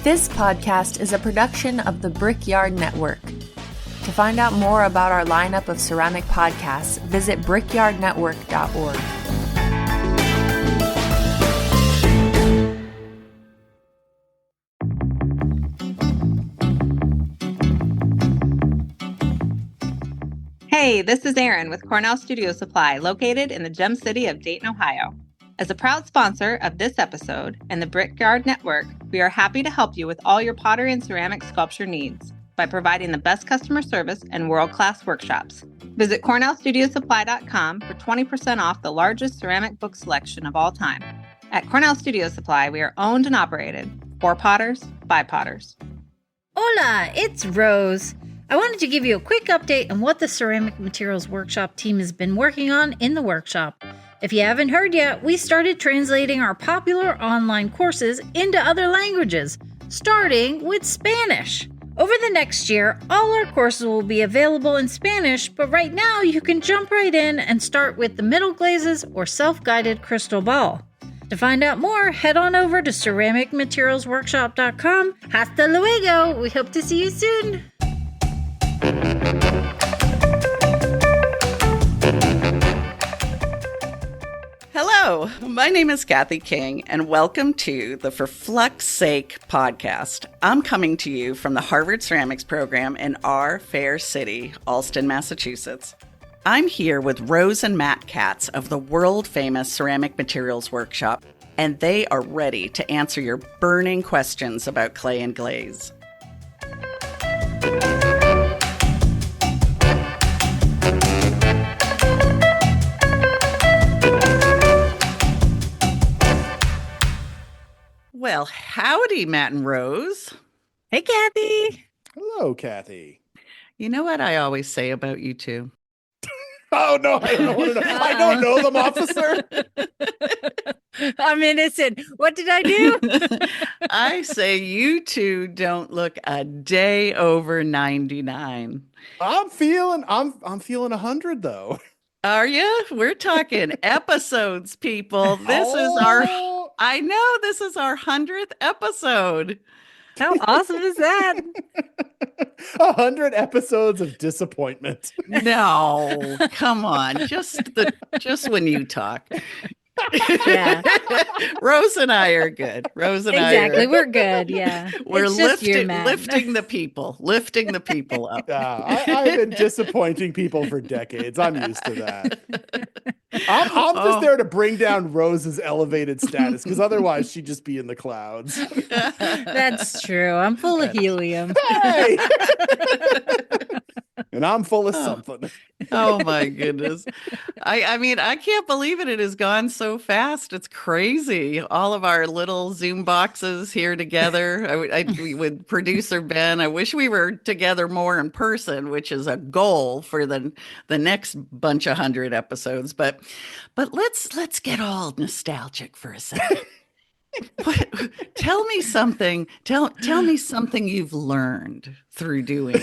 This podcast is a production of the Brickyard Network. To find out more about our lineup of ceramic podcasts, visit brickyardnetwork.org. Hey, this is Erin with Cornell Studio Supply, located in the Gem City of Dayton, Ohio. As a proud sponsor of this episode and the Brickyard Network, we are happy to help you with all your pottery and ceramic sculpture needs by providing the best customer service and world-class workshops. Visit CornellStudioSupply.com for 20% off the largest ceramic book selection of all time. At Cornell Studio Supply, we are owned and operated for potters by potters. Hola, it's Rose. I wanted to give you a quick update on what the Ceramic Materials Workshop team has been working on in the workshop. If you haven't heard yet, we started translating our popular online courses into other languages, starting with Spanish. Over the next year, all our courses will be available in Spanish, but right now you can jump right in and start with the middle glazes or self-guided crystal ball. To find out more, head on over to ceramicmaterialsworkshop.com. Hasta luego! We hope to see you soon! Hello, my name is Kathy King, and welcome to the For Flux Sake podcast. I'm coming to you from the Harvard Ceramics program in our fair city, Allston, Massachusetts. I'm here with Rose and Matt Katz of the world-famous Ceramic Materials Workshop, and they are ready to answer your burning questions about clay and glaze. Well, howdy, Matt and Rose. Hey, Kathy. Hello, Kathy. You know what I always say about you two? Oh, no, I don't want to know. I don't know them, officer. I'm innocent. What did I do? I say you two don't look a day over 99. I'm feeling 100 though. Are you? We're talking episodes, people. This is our 100th episode. How awesome is that? 100 episodes of disappointment. No, come on. Just when you talk. Yeah. Rose and I are good. Exactly. We're good. Yeah. We're lifting the people up. I've been disappointing people for decades. I'm used to that. I'm just there to bring down Rose's elevated status, because otherwise she'd just be in the clouds. That's true. I'm full of helium. Hey! And I'm full of something. Oh my goodness. I mean, I can't believe it. It has gone so fast. It's crazy. All of our little Zoom boxes here together. With producer Ben, I wish we were together more in person, which is a goal for the next bunch of 100 episodes. But let's get all nostalgic for a second. Tell me something. Tell me something you've learned through doing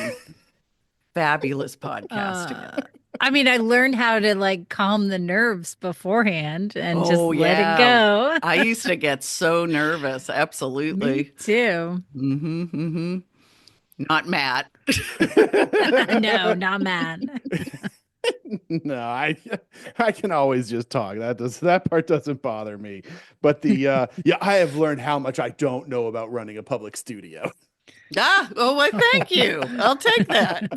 fabulous podcasting. I mean, I learned how to calm the nerves beforehand and just let it go. I used to get so nervous. Absolutely. Me too. Not Matt. No, not Matt. No, I can always just talk. That part doesn't bother me. But I have learned how much I don't know about running a public studio. Well, thank you. I'll take that.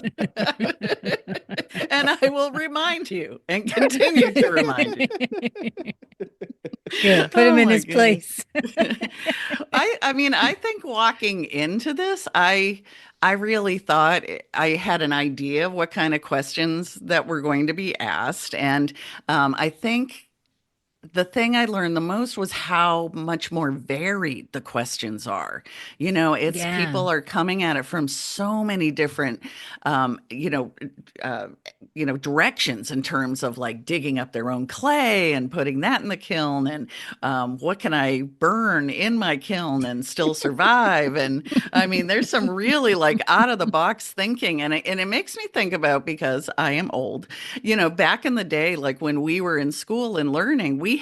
And I will remind you and continue to remind you. Good. Put him in his place. I think walking into this, I really thought I had an idea of what kind of questions that were going to be asked. And I think the thing I learned the most was how much more varied the questions are. People are coming at it from so many different, directions in terms of digging up their own clay and putting that in the kiln, and what can I burn in my kiln and still survive? And I mean, there's some really out of the box thinking, and it makes me think about, because I am old, back in the day, when we were in school and learning, we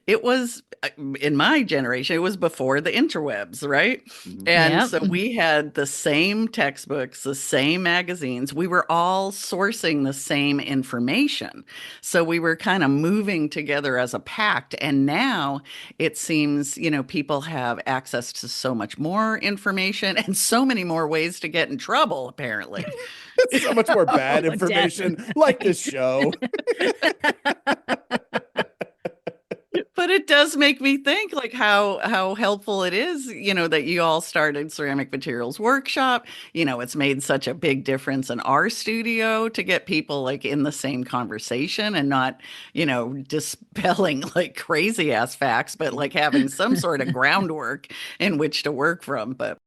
it was in my generation, it was before the interwebs, right? And Yep. so we had the same textbooks, the same magazines. We were all sourcing the same information. So we were kind of moving together as a pact. And now it seems, people have access to so much more information and so many more ways to get in trouble, apparently. So much more bad information, like this show. But it does make me think like how helpful it is, that you all started Ceramic Materials Workshop. It's made such a big difference in our studio to get people like in the same conversation and not, dispelling like crazy ass facts, but like having some sort of groundwork in which to work from. But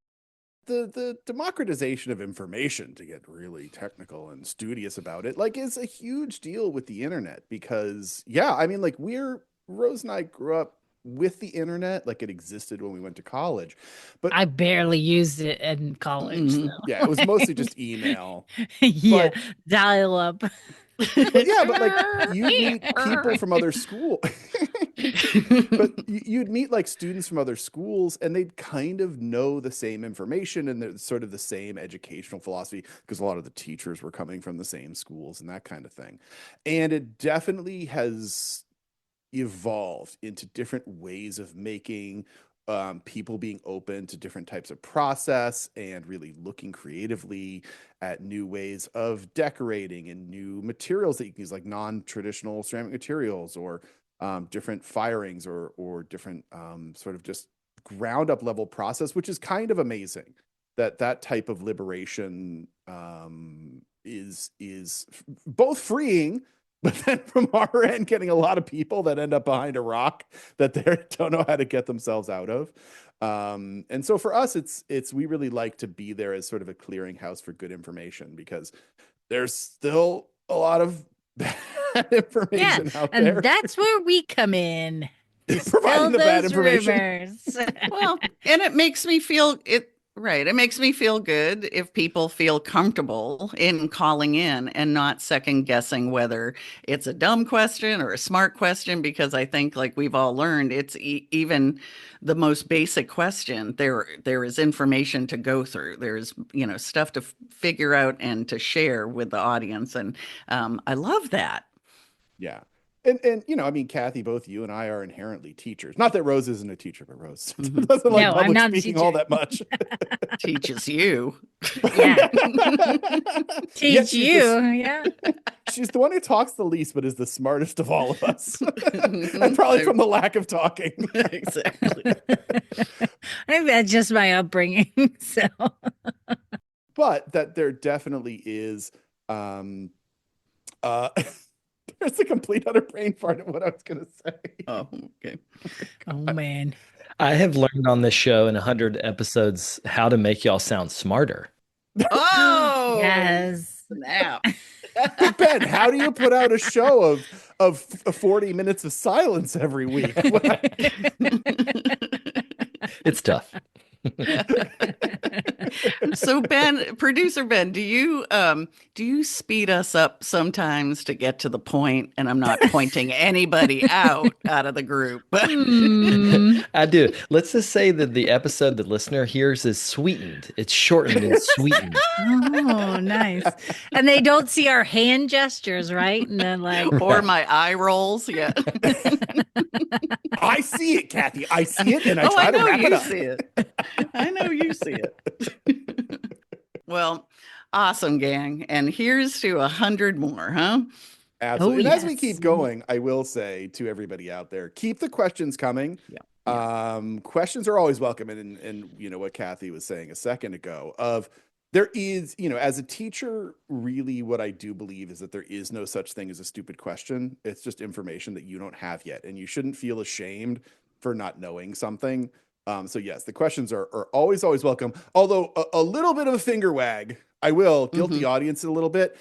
the democratization of information, to get really technical and studious about it, like, is a huge deal with the internet because, like Rose and I grew up with the internet, like it existed when we went to college, but I barely used it in college. Though. Yeah, it was mostly just email. Yeah, dial up. But like you meet people from other school, but you'd meet like students from other schools, and they'd kind of know the same information and they're sort of the same educational philosophy because a lot of the teachers were coming from the same schools and that kind of thing, and it definitely has evolved into different ways of making people being open to different types of process and really looking creatively at new ways of decorating and new materials that you can use, like non-traditional ceramic materials or different firings or different sort of just ground up level process, which is kind of amazing that type of liberation is both freeing, but then from our end, getting a lot of people that end up behind a rock that they don't know how to get themselves out of. And so for us, we really like to be there as sort of a clearinghouse for good information because there's still a lot of bad information out there. And that's where we come in. Providing the bad information. Well, and it makes me feel Right. It makes me feel good if people feel comfortable in calling in and not second guessing whether it's a dumb question or a smart question, because I think, like we've all learned, it's even the most basic question. There is information to go through. There's, stuff to figure out and to share with the audience. And I love that. Yeah. And I mean, Kathy, both you and I are inherently teachers. Not that Rose isn't a teacher, but Rose doesn't like public speaking all that much. Teaches you. Yeah. Teach you. Yeah. She's the one who talks the least, but is the smartest of all of us. And probably from the lack of talking. Exactly. I think that's just my upbringing. So, but that there definitely is there's a complete utter brain fart of what I was going to say. Oh, okay. Oh, man. I have learned on this show in 100 episodes how to make y'all sound smarter. Oh, yes. Snap. Ben, how do you put out a show of 40 minutes of silence every week? It's tough. So producer Ben, do you speed us up sometimes to get to the point? And I'm not pointing anybody out of the group, but I do. Let's just say that the episode the listener hears is sweetened. It's shortened and sweetened. Oh, nice. And they don't see our hand gestures, right? And then or my eye rolls. Yeah. I see it, Kathy. I see it, and I try to wrap it up. See it. I know you see it. Well, awesome, gang. And here's to 100 more, huh? Absolutely. And as we keep going, I will say to everybody out there, keep the questions coming. Yeah. Questions are always welcome. And what Kathy was saying a second ago of there is, as a teacher, really what I do believe is that there is no such thing as a stupid question. It's just information that you don't have yet. And you shouldn't feel ashamed for not knowing something. So yes, the questions are always welcome. Although a little bit of a finger wag guilt the audience a little bit.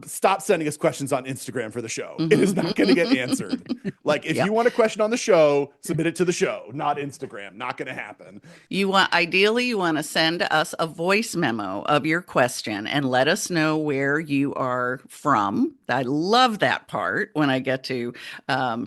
Stop sending us questions on Instagram for the show. It is not going to get answered. Like, if you want a question on the show, submit it to the show, not Instagram. Not going to happen. Ideally, you want to send us a voice memo of your question and let us know where you are from. I love that part when I get to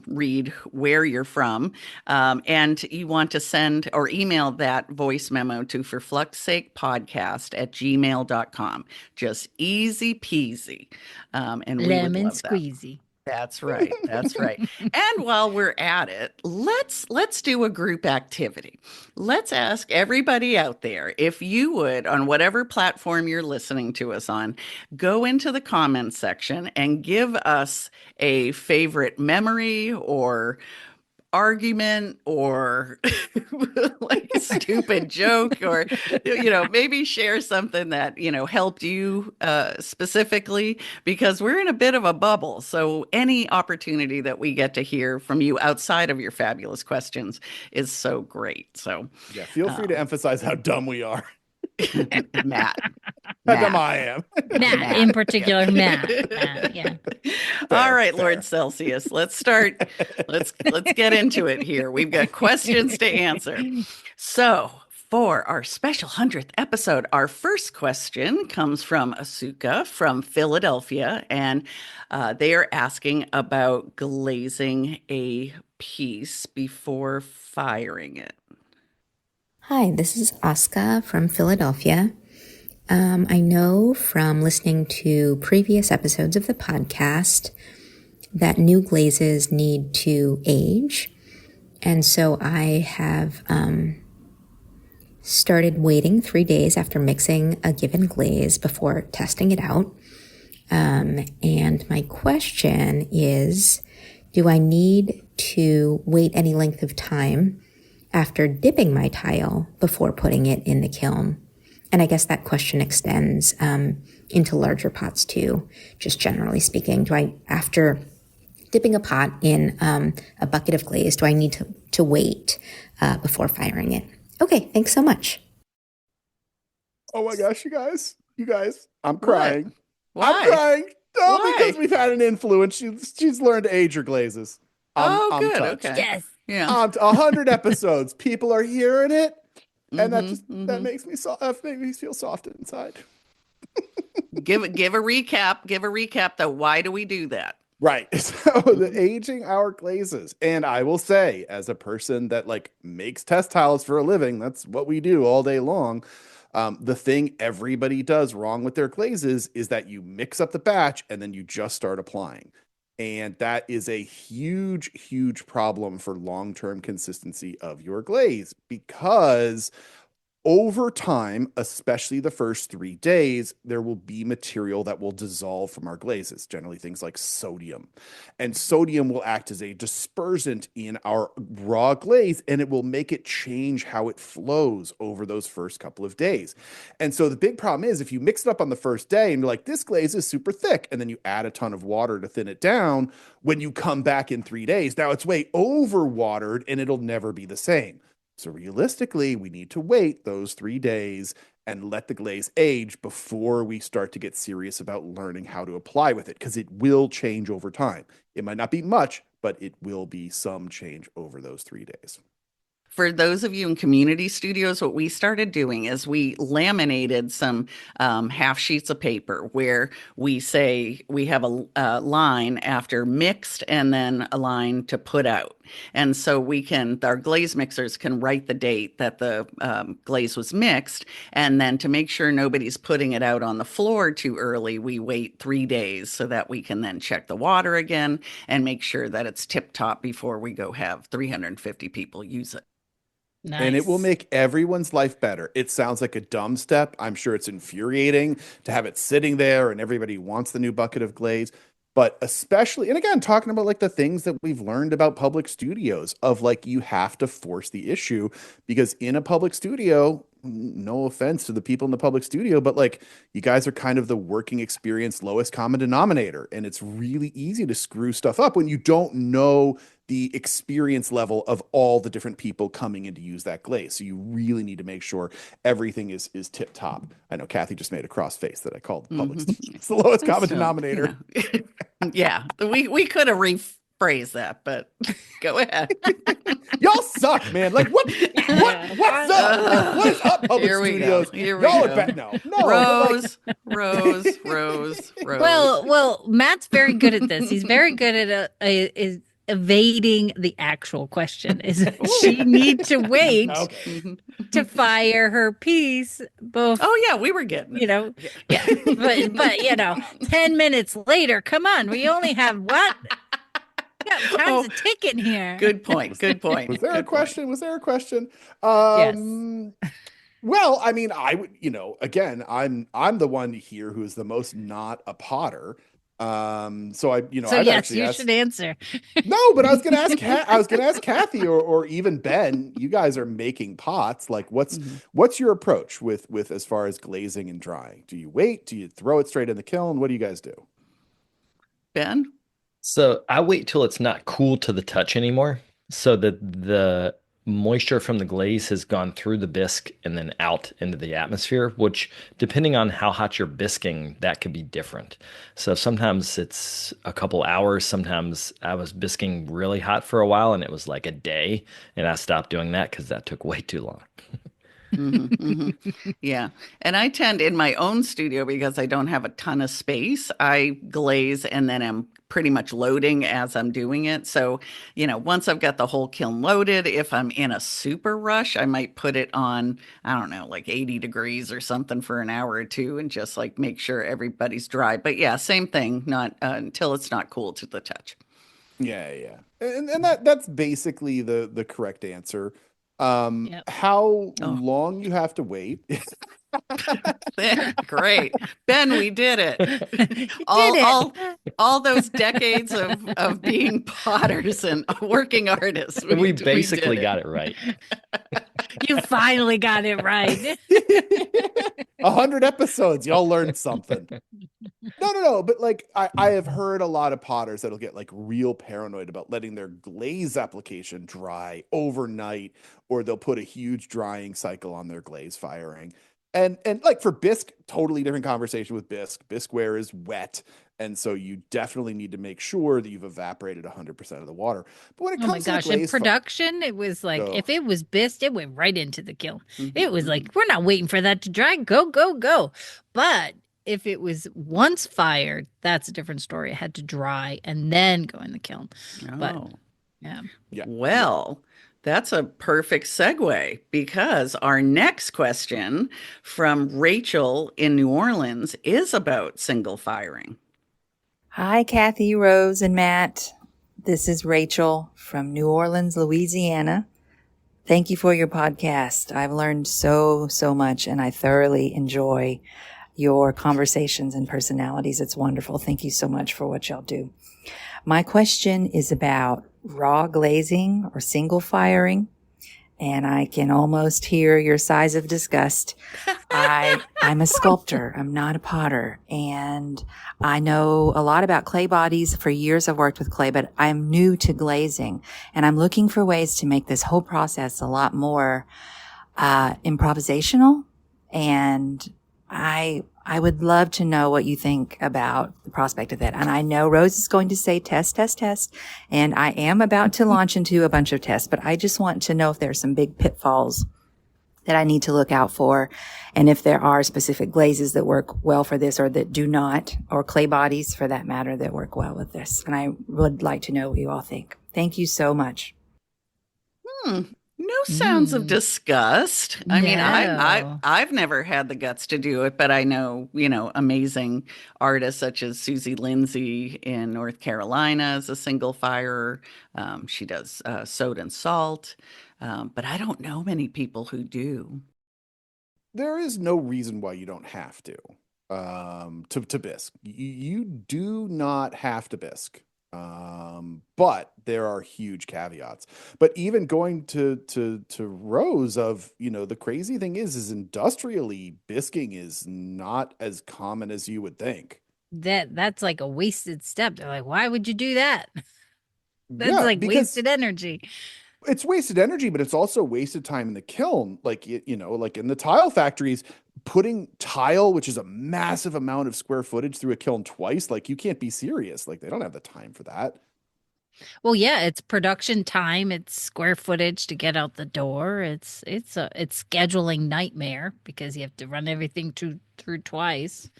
read where you're from. And you want to send or email that voice memo to ForFluxSakePodcast@gmail.com. Just easy peasy. And we would Lemon love that. squeezy. That's right. That's right. And while we're at it, let's do a group activity. Let's ask everybody out there, if you would, on whatever platform you're listening to us on, go into the comments section and give us a favorite memory or argument or like a stupid joke, or maybe share something that helped you specifically, because we're in a bit of a bubble. So any opportunity that we get to hear from you outside of your fabulous questions is so great. So yeah, feel free to emphasize how dumb we are. Matt. How dumb I am. Matt, in particular, Matt. Yeah. All right, Lord Celsius, let's start. Let's get into it here. We've got questions to answer. So for our special 100th episode, our first question comes from Asuka from Philadelphia, and they are asking about glazing a piece before firing it. Hi, this is Asuka from Philadelphia. I know from listening to previous episodes of the podcast that new glazes need to age. And so I have started waiting 3 days after mixing a given glaze before testing it out. And my question is, do I need to wait any length of time after dipping my tile before putting it in the kiln? And I guess that question extends into larger pots too, just generally speaking. Do I, after dipping a pot in a bucket of glaze, do I need to wait before firing it? Okay, thanks so much. Oh my gosh, you guys, I'm crying. Why? I'm crying. Oh, Why? because we've had an influence. She's learned to age her glazes. I'm good. touched. Okay. Yes. Yeah. 100 episodes. People are hearing it. And that Mhm. makes me makes me feel soft inside. Give a recap. Give a recap though. Why do we do that? Right. So the aging our glazes. And I will say, as a person that makes test tiles for a living, that's what we do all day long. The thing everybody does wrong with their glazes is that you mix up the batch and then you just start applying. And that is a huge, huge problem for long-term consistency of your glaze, because over time, especially the first 3 days, there will be material that will dissolve from our glazes, generally things like sodium. And sodium will act as a dispersant in our raw glaze, and it will make it change how it flows over those first couple of days. And so the big problem is, if you mix it up on the first day and you're like, this glaze is super thick, and then you add a ton of water to thin it down, when you come back in 3 days, now it's way over watered and it'll never be the same. So realistically, we need to wait those 3 days and let the glaze age before we start to get serious about learning how to apply with it, because it will change over time. It might not be much, but it will be some change over those 3 days. For those of you in community studios, what we started doing is we laminated some half sheets of paper where we say we have a line after mixed and then a line to put out. And so our glaze mixers can write the date that the glaze was mixed. And then to make sure nobody's putting it out on the floor too early, we wait 3 days so that we can then check the water again and make sure that it's tip top before we go have 350 people use it. Nice. And it will make everyone's life better. It sounds like a dumb step. I'm sure it's infuriating to have it sitting there and everybody wants the new bucket of glaze. But especially, and again, talking about the things that we've learned about public studios of you have to force the issue, because in a public studio, no offense to the people in the public studio, but like you guys are kind of the working experience lowest common denominator. And it's really easy to screw stuff up when you don't know the experience level of all the different people coming in to use that glaze. So you really need to make sure everything is tip top. I know Kathy just made a cross face that I called the public studio. It's the lowest common denominator. Yeah, we could have rephrased that, but go ahead. Y'all suck, man. Like what's up? Like, what is up, public Here we studios? go. Here we Y'all go. are bad. No, but like, Rose. Well, Matt's very good at this. He's very good at is evading the actual question. Is she need to wait to fire her piece both? Oh yeah, we were getting it. Yeah. But 10 minutes later, come on, we only have what? Time's a ticking here. Good point. Was there a question? Was there a question? Yes. Well, I mean, I would, again, I'm the one here who is the most not a potter. So I'd yes, you should answer. No, but I was going to ask Kathy or even Ben. You guys are making pots. Like, what's your approach with as far as glazing and drying? Do you wait? Do you throw it straight in the kiln? What do you guys do? Ben? So I wait till it's not cool to the touch anymore, so that the moisture from the glaze has gone through the bisque and then out into the atmosphere, which, depending on how hot you're bisquing, that could be different. So sometimes it's a couple hours. Sometimes I was bisquing really hot for a while and it was like a day, and I stopped doing that because that took way too long. Yeah. And I tend in my own studio, because I don't have a ton of space, I glaze and then I'm pretty much loading as I'm doing it. So, once I've got the whole kiln loaded, if I'm in a super rush, I might put it on, I don't know, like 80 degrees or something for an hour or two and just like make sure everybody's dry. But yeah, same thing, not until it's not cool to the touch. Yeah. And that's basically the correct answer. How long you have to wait? Great. Ben, we did it. All those decades of being potters and working artists. We basically got it right. You finally got it right. 100 episodes, y'all learned something. No. But like I have heard a lot of potters that'll get like real paranoid about letting their glaze application dry overnight, or they'll put a huge drying cycle on their glaze firing. And like for bisque, totally different conversation with bisque. Bisqueware is wet, and so you definitely need to make sure that you've evaporated 100% of the water. But when it comes to in production, it was like if it was bisque, it went right into the kiln. It was like, we're not waiting for that to dry. Go. But if it was once fired, that's a different story. It had to dry and then go in the kiln. Oh. But yeah. Well, that's a perfect segue, because our next question from Rachel in New Orleans is about single firing. Hi, Kathy, Rose, and Matt. This is Rachel from New Orleans, Louisiana. Thank you for your podcast. I've learned so much, and I thoroughly enjoy your conversations and personalities. It's wonderful. Thank you so much for what y'all do. My question is about raw glazing or single firing, and I can almost hear your sighs of disgust. I'm a sculptor. I'm not a potter, and I know a lot about clay bodies. For years I've worked with clay, but I'm new to glazing, and I'm looking for ways to make this whole process a lot more improvisational, and I would love to know what you think about the prospect of that. And I know Rose is going to say test. And I am about to launch into a bunch of tests, but I just want to know if there are some big pitfalls that I need to look out for. And if there are specific glazes that work well for this or that do not, or clay bodies for that matter that work well with this. And I would like to know what you all think. Thank you so much. No sounds of disgust. I mean, I've never had the guts to do it, but I know, amazing artists such as Susie Lindsay in North Carolina as a single firer. She does soda and salt, but I don't know many people who do. There is no reason why you don't have to bisque. You do not have to bisque. But there are huge caveats. But even going to Rose of, the crazy thing is industrially bisquing is not as common as you would think. That's like a wasted step. They're like, why would you do that? That's Yeah, like because wasted energy. it's wasted energy, but it's also wasted time in the kiln. Like, like in the tile factories, putting tile, which is a massive amount of square footage through a kiln twice, like you can't be serious. Like they don't have the time for that. Well, yeah, it's production time, it's square footage to get out the door. It's scheduling nightmare because you have to run everything through twice.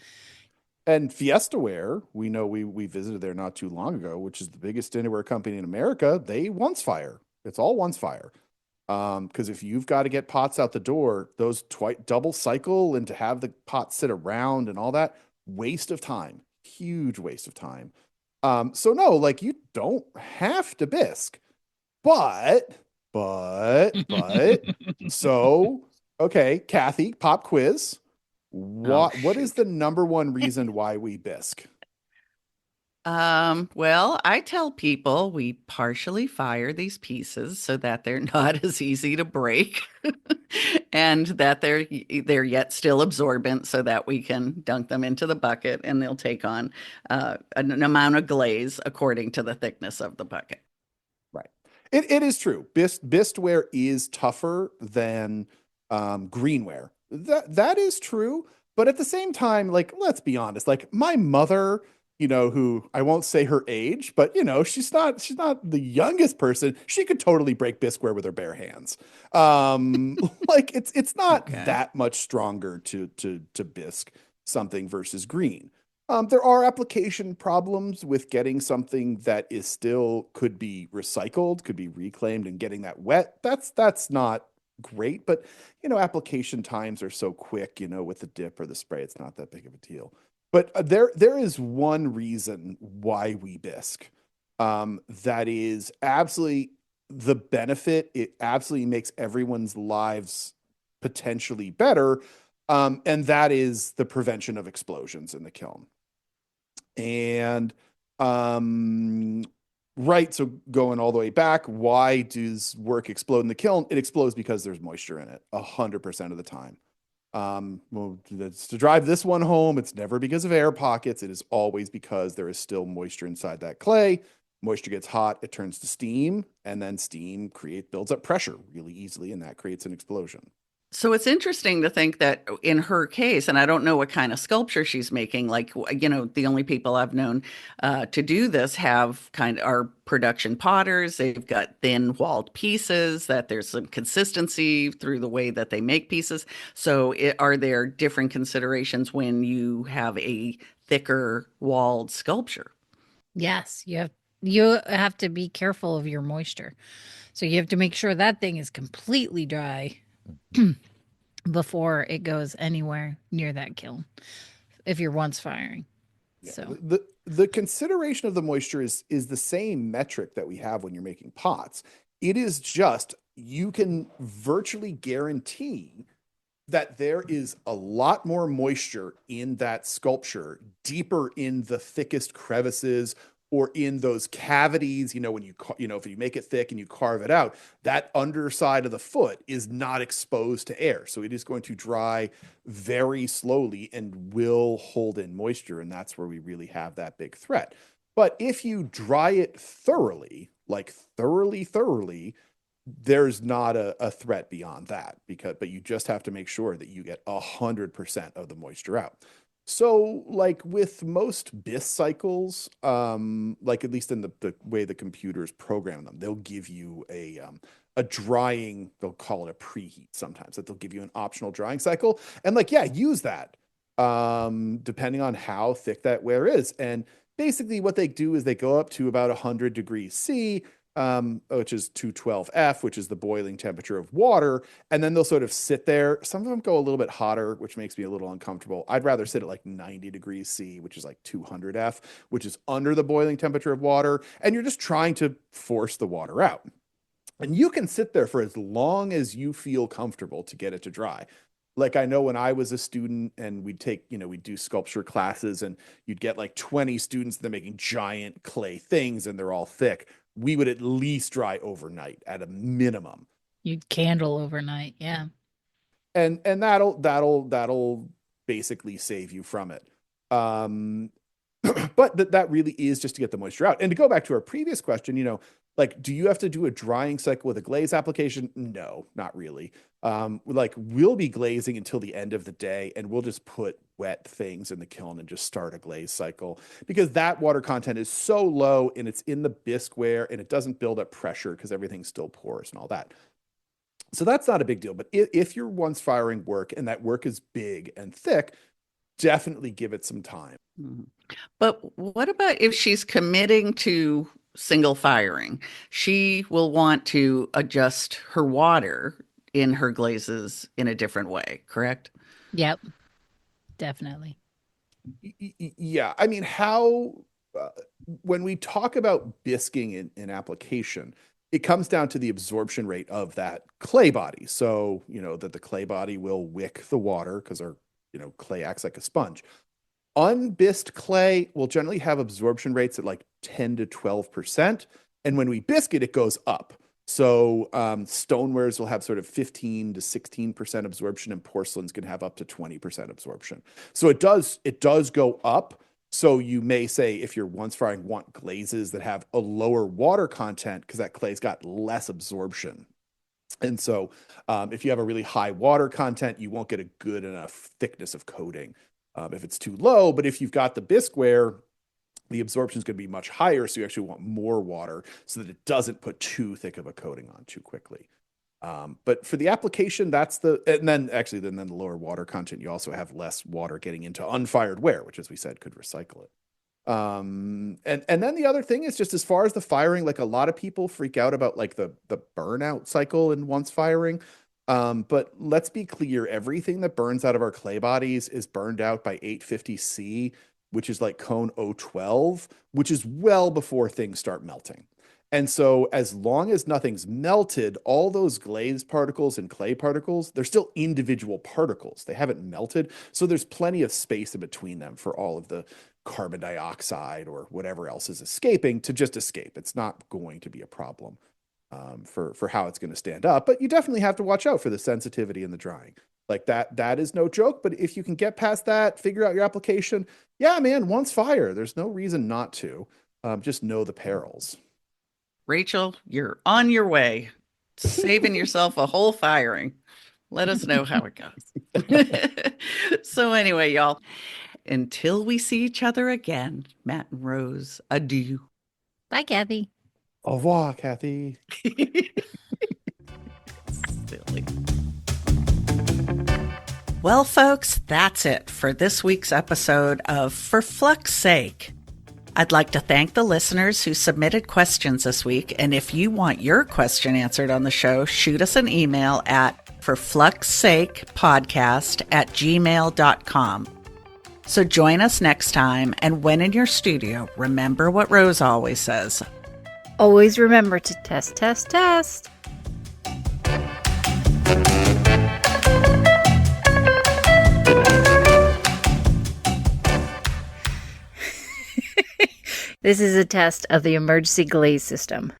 And Fiesta Ware, we know we visited there not too long ago, which is the biggest dinnerware company in America. They once fire. It's all once fire. Because if you've got to get pots out the door, those double cycle and to have the pot sit around and all that, waste of time, huge waste of time. So no, like you don't have to bisque, but, so okay, Kathy, pop quiz. What is the number one reason why we bisque? Well, I tell people we partially fire these pieces so that they're not as easy to break and that they're yet still absorbent so that we can dunk them into the bucket and they'll take on an amount of glaze according to the thickness of the bucket. Right. It is true. Bisqueware is tougher than greenware. That is true. But at the same time, like, let's be honest, like my mother, who I won't say her age, but she's not the youngest person. She could totally break bisqueware with her bare hands. Like it's not that much stronger to bisque something versus green. There are application problems with getting something that is still could be recycled, could be reclaimed, and getting that wet. That's not great, but application times are so quick. With the dip or the spray, it's not that big of a deal. But there is one reason why we bisque. That is absolutely the benefit. It absolutely makes everyone's lives potentially better. And that is the prevention of explosions in the kiln. And right, so going all the way back, why does work explode in the kiln? It explodes because there's moisture in it 100% of the time. Well, to drive this one home, it's never because of air pockets. It is always because there is still moisture inside that clay. Moisture gets hot, it turns to steam, and then steam builds up pressure really easily, and that creates an explosion. So it's interesting to think that in her case, and I don't know what kind of sculpture she's making, like, the only people I've known to do this are production potters. They've got thin walled pieces that there's some consistency through the way that they make pieces. So are there different considerations when you have a thicker walled sculpture? Yes, you have to be careful of your moisture. So you have to make sure that thing is completely dry before it goes anywhere near that kiln if you're once firing. Yeah. So the consideration of the moisture is the same metric that we have when you're making pots. It is just you can virtually guarantee that there is a lot more moisture in that sculpture, deeper in the thickest crevices or in those cavities, when if you make it thick and you carve it out, that underside of the foot is not exposed to air. So it is going to dry very slowly and will hold in moisture. And that's where we really have that big threat. But if you dry it thoroughly, like thoroughly, there's not a threat beyond that but you just have to make sure that you get 100% of the moisture out. So like with most bisque cycles, like at least in the way the computers program them, they'll give you a drying, they'll call it a preheat sometimes, that they'll give you an optional drying cycle. And use that depending on how thick that ware is. And basically what they do is they go up to about 100 degrees C, which is 212F, which is the boiling temperature of water. And then they'll sort of sit there. Some of them go a little bit hotter, which makes me a little uncomfortable. I'd rather sit at 90 degrees C, which is 200F, which is under the boiling temperature of water. And you're just trying to force the water out. And you can sit there for as long as you feel comfortable to get it to dry. Like I know when I was a student and we'd do sculpture classes and you'd get like 20 students, they're making giant clay things and they're all thick. We would at least dry overnight at a minimum. You'd candle overnight. Yeah. And that'll basically save you from it. But that really is just to get the moisture out. And to go back to our previous question, like, do you have to do a drying cycle with a glaze application? No, not really. We'll be glazing until the end of the day, and we'll just put wet things in the kiln and just start a glaze cycle because that water content is so low and it's in the bisqueware and it doesn't build up pressure because everything's still porous and all that. So that's not a big deal. But if you're once firing work and that work is big and thick, definitely give it some time. Mm-hmm. But what about if she's committing to single firing? She will want to adjust her water in her glazes in a different way, correct? Yep, definitely. Yeah. I mean, when we talk about bisquing in application, it comes down to the absorption rate of that clay body. So, that the clay body will wick the water because our, clay acts like a sponge. Unbisqued clay will generally have absorption rates at like 10 to 12%. And when we bisque it, it goes up. So stonewares will have sort of 15 to 16% absorption and porcelains can have up to 20% absorption. So it does go up. So you may say if you're once firing, want glazes that have a lower water content because that clay's got less absorption. And so if you have a really high water content, you won't get a good enough thickness of coating if it's too low. But if you've got the bisqueware, the absorption is going to be much higher. So you actually want more water so that it doesn't put too thick of a coating on too quickly. But for the application, and then the lower water content, you also have less water getting into unfired ware, which, as we said, could recycle it. And then the other thing is just as far as the firing, like a lot of people freak out about like the burnout cycle in once firing. But let's be clear, everything that burns out of our clay bodies is burned out by 850C, which is like cone 012, which is well before things start melting. And so as long as nothing's melted, all those glaze particles and clay particles, they're still individual particles. They haven't melted. So there's plenty of space in between them for all of the carbon dioxide or whatever else is escaping to just escape. It's not going to be a problem for how it's going to stand up. But you definitely have to watch out for the sensitivity in the drying. Like that is no joke. But if you can get past that, figure out your application, yeah, man, once fire. There's no reason not to. Just know the perils. Rachel, you're on your way, saving yourself a whole firing. Let us know how it goes. So anyway, y'all, until we see each other again, Matt and Rose, adieu. Bye, Kathy. Au revoir, Kathy. Silly. Well, folks, that's it for this week's episode of For Flux Sake. I'd like to thank the listeners who submitted questions this week. And if you want your question answered on the show, shoot us an email at ForFluxSakePodcast@gmail.com. So join us next time. And when in your studio, remember what Rose always says. Always remember to test, test, test. This is a test of the emergency glaze system.